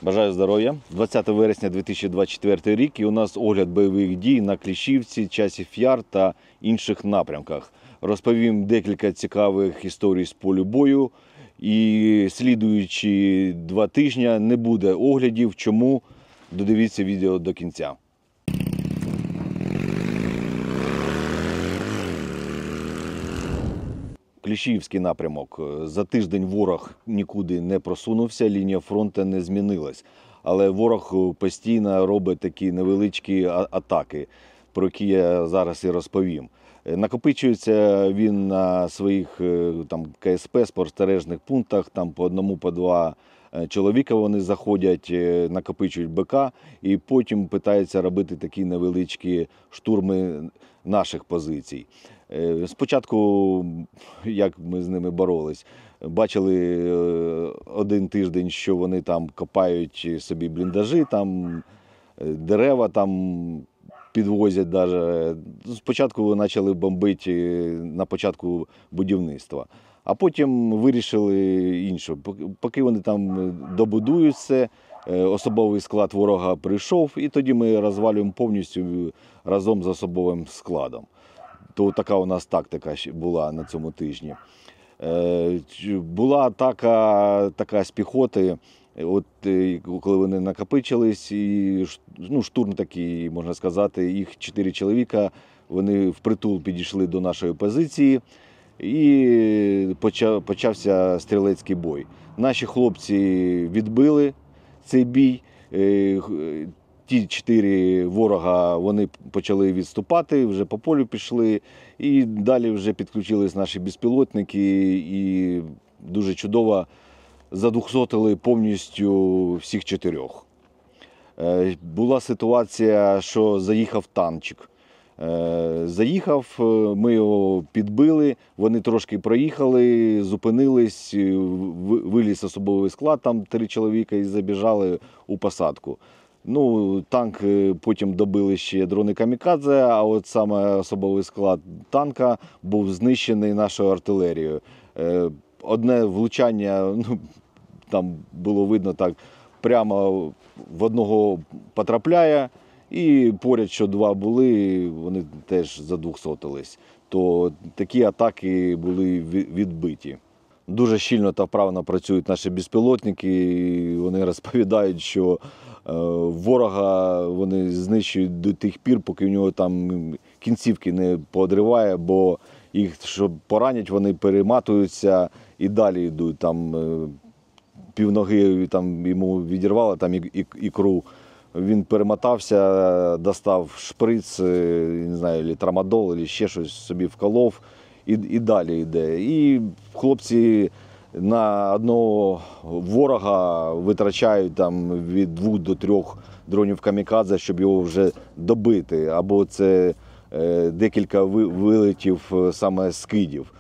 Бажаю здоров'я. 20 вересня 2024 рік і у нас огляд бойових дій на Кліщівці, Часів Яр та інших напрямках. Розповім декілька цікавих історій з полю бою. І слідуючі 2 тижні не буде оглядів. Чому? Додивіться відео до кінця. Кліщівський напрямок. За тиждень ворог нікуди не просунувся, лінія фронту не змінилась. Але ворог постійно робить такі невеличкі атаки, про які я зараз і розповім. Накопичується він на своїх КСП, спостережних пунктах, там по одному, по два чоловіка вони заходять, накопичують БК і потім питаються робити такі невеличкі штурми наших позицій. Спочатку, як ми з ними боролись, бачили один тиждень, що вони там копають собі бліндажі, там дерева там підвозять навіть. Спочатку почали бомбити на початку будівництва, а потім вирішили інше. Поки вони там добудують все, особовий склад ворога прийшов, і тоді ми розвалюємо повністю разом з особовим складом. То така у нас тактика була на цьому тижні. Була атака така з піхоти, от коли вони накопичились, і штурм такий, можна сказати, їх 4 чоловіка, вони впритул підійшли до нашої позиції і почався стрілецький бой. Наші хлопці відбили цей бій. Ті 4 ворога, вони почали відступати, вже по полю пішли, і далі вже підключились наші безпілотники, і дуже чудово задухсотили повністю всіх 4. Була ситуація, що заїхав танчик. Заїхав, ми його підбили, вони трошки проїхали, зупинились, виліз особовий склад, там 3 чоловіка, і забіжали у посадку. Танк потім добили ще дрони камікадзе, а от саме особовий склад танка був знищений нашою артилерією. Одне влучання, там було видно так, прямо в одного потрапляє, і поряд, що 2 були, вони теж задвохсотились. То такі атаки були відбиті. Дуже щільно та вправно працюють наші безпілотники, вони розповідають, що ворога вони знищують до тих пір, поки в нього там кінцівки не поодриває, бо їх, щоб поранять, вони перематуються і далі йдуть. Там півноги там, йому відірвало, там ікру. Він перемотався, достав шприц, не знаю, трамадол, або ще щось собі вколов і далі йде. І хлопці на одного ворога витрачають там від 2 до 3 дронів камікадзе, щоб його вже добити. Або це декілька вилетів саме скидів.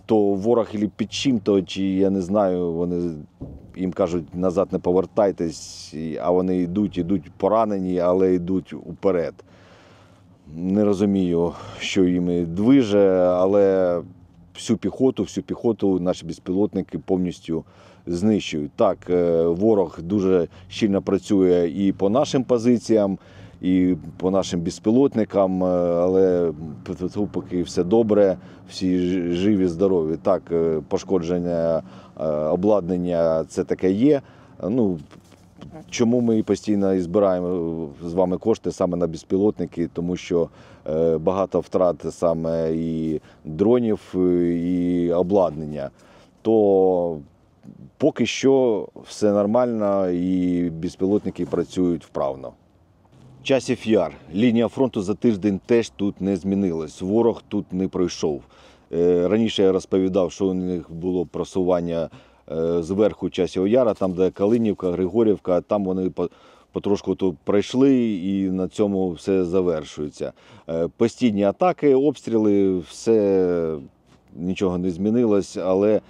То ворог або під чим-то, чи я не знаю, вони їм кажуть, назад не повертайтесь, а вони йдуть поранені, але йдуть уперед. Не розумію, що їм движе, але всю піхоту наші безпілотники повністю знищують. Так, ворог дуже щільно працює і по нашим позиціям, і по нашим безпілотникам, але поки все добре, всі живі, здорові. Так, пошкодження обладнання це таке є. Чому ми постійно і збираємо з вами кошти саме на безпілотники? Тому що багато втрат саме і дронів, і обладнання. То поки що все нормально і безпілотники працюють вправно. Часів Яр. Лінія фронту за тиждень теж тут не змінилась. Ворог тут не пройшов. Раніше я розповідав, що у них було просування зверху Часів Яра, там де Калинівка, Григорівка, там вони потрошку тут пройшли і на цьому все завершується. Постійні атаки, обстріли, все, нічого не змінилось, але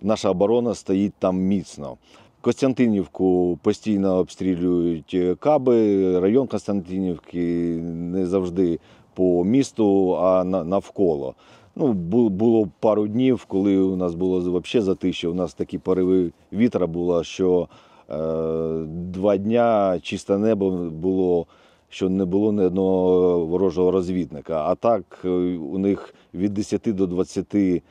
наша оборона стоїть там міцно. Костянтинівку постійно обстрілюють каби, район Костянтинівки не завжди по місту, а навколо. Було пару днів, коли у нас було взагалі затишя, у нас такі пориви вітра було, що 2 дня чисте небо було, що не було ні одного ворожого розвідника. А так у них від 10 до 20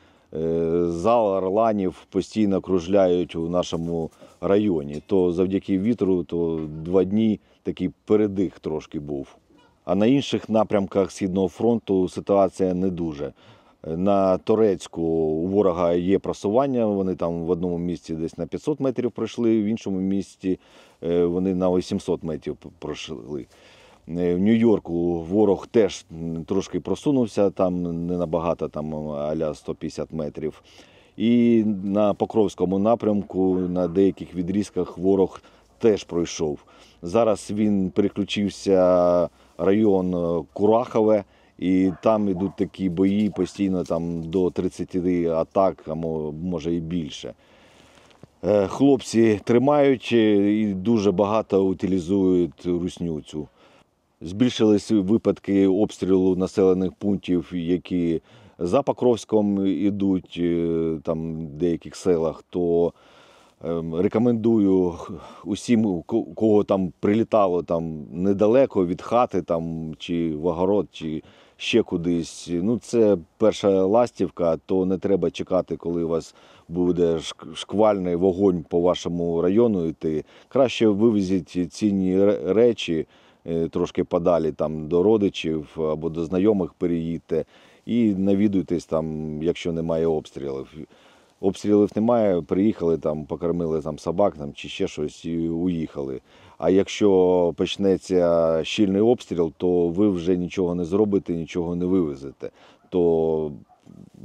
зал орланів постійно кружляють у нашому районі. То завдяки вітру, то 2 дні такий передих трошки був. А на інших напрямках Східного фронту ситуація не дуже. На Торецьку у ворога є просування, вони там в одному місці десь на 500 метрів пройшли, в іншому місці вони на 800 метрів пройшли. В Нью-Йорку ворог теж трошки просунувся, там не набагато, там а-ля 150 метрів. І на Покровському напрямку на деяких відрізках ворог теж пройшов. Зараз він переключився район Курахове, і там йдуть такі бої постійно там до 30 атак, а може і більше. Хлопці тримають і дуже багато утилізують русню цю. Збільшились випадки обстрілу населених пунктів, які за Покровськом йдуть, там в деяких селах, то рекомендую усім, у кого там прилітало там недалеко від хати, там, чи в огород, чи ще кудись. Ну, це перша ластівка, то не треба чекати, коли у вас буде шквальний вогонь по вашому району йти. Краще вивезіть цінні речі трошки подалі там, до родичів або до знайомих переїдьте і навідуйтесь там, якщо немає обстрілів. Обстрілів немає, приїхали, там, покормили там, собак там, чи ще щось і уїхали. А якщо почнеться щільний обстріл, то ви вже нічого не зробите, нічого не вивезете. То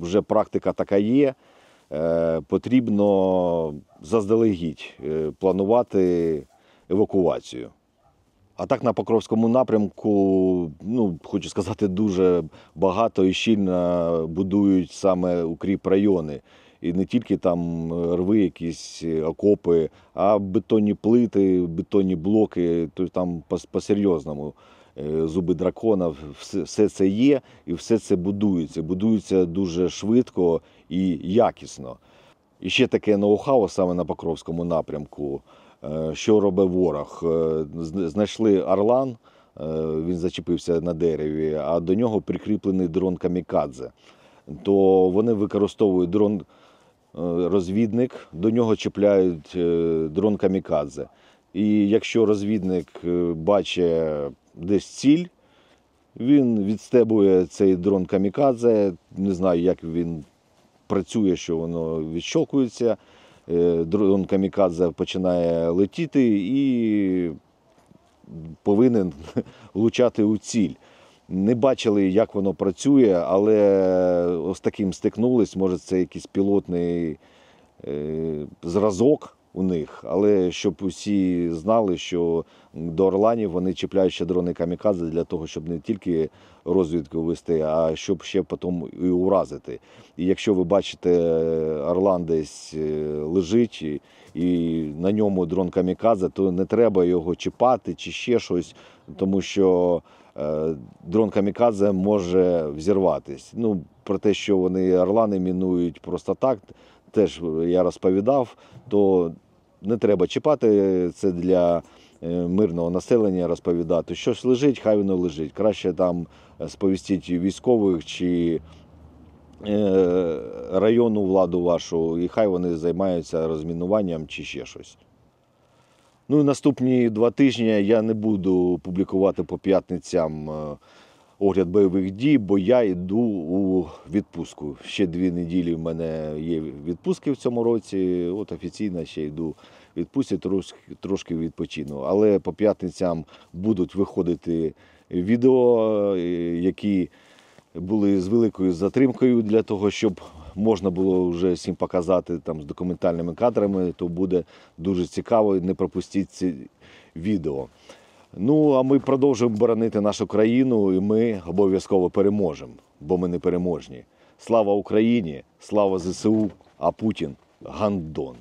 вже практика така є, потрібно заздалегідь планувати евакуацію. А так на Покровському напрямку, ну, хочу сказати, дуже багато і щільно будують саме укріп-райони. І не тільки там рви, якісь окопи, а бетонні плити, бетонні блоки, то там по-серйозному. Зуби дракона, все це є і все це будується. Будується дуже швидко і якісно. І ще таке ноу-хау саме на Покровському напрямку. Що робить ворог? Знайшли орлан, він зачепився на дереві, а до нього прикріплений дрон камікадзе. То вони використовують дрон-розвідник, до нього чіпляють дрон камікадзе. І якщо розвідник бачить десь ціль, він відстебує цей дрон камікадзе, не знаю, як він працює, що воно відщолкується, дрон камікадзе починає летіти і повинен влучати у ціль. Не бачили, як воно працює, але ось таким стикнулись, може це якийсь пілотний зразок у них, але щоб усі знали, що до орланів вони чіпляють ще дрони камікадзе для того, щоб не тільки розвідку вести, а щоб ще потім і уразити. І якщо ви бачите, орлан десь лежить і на ньому дрон камікадзе, то не треба його чіпати чи ще щось, тому що дрон камікадзе може взірватись. Ну, про те, що вони орлани мінують просто так, теж я розповідав, то не треба чіпати, це для мирного населення розповідати. Щось лежить, хай воно лежить. Краще там сповістіть військових чи районну владу вашу, і хай вони займаються розмінуванням чи ще щось. Ну і наступні 2 тижні я не буду публікувати по п'ятницям огляд бойових дій, бо я йду у відпустку. Ще 2 неділі в мене є відпустки в цьому році, от офіційно ще йду в відпустці, трошки відпочину. Але по п'ятницям будуть виходити відео, які були з великою затримкою для того, щоб можна було вже всім показати там з документальними кадрами, то буде дуже цікаво, не пропустіть ці відео. Ну, а ми продовжуємо боронити нашу країну, і ми обов'язково переможемо, бо ми не переможні. Слава Україні, слава ЗСУ, а Путін – гандон.